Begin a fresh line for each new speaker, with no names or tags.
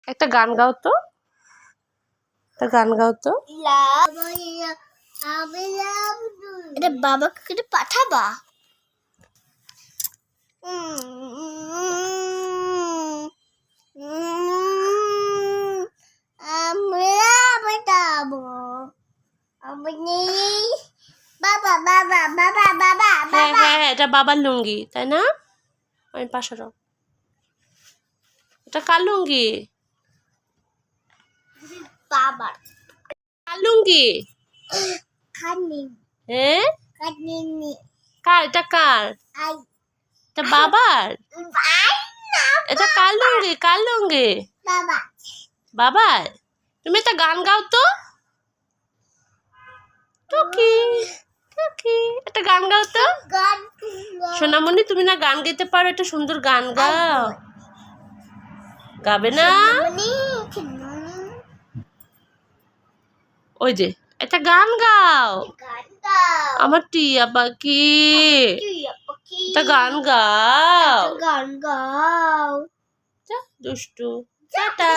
একটা গান গাও তো, একটা গান গাও তো।
এটা বাবাকে পাঠাবা? আমরা পাঠাবো। বাবা বাবা বাবা বাবা
হ্যাঁ
বাবা।
হ্যাঁ, এটা বাবার লুঙ্গি তাই না? আমি পাশে রাখ। এটা কার লুঙ্গি?
বাবার।
কার লুঙ্গি?
খানি
হ্যাঁ,
খানি
কার? এটা কার?
আই
এটা বাবার?
আই না
এটা কার লুঙ্গি? কার লুঙ্গি?
বাবা।
বাবার? তুমি একটা গান গাও তো। টুকি টুকি, একটা গান গাও তো।
গান
সোনামণি, তুমি না গান গাইতে পারো? একটা সুন্দর গান গাও। গাবে না? ওই যে একটা গান গাও। আমার টিয়া পাখি, একটা গান গাও।
গান গাও।
দুষ্টু টাটা।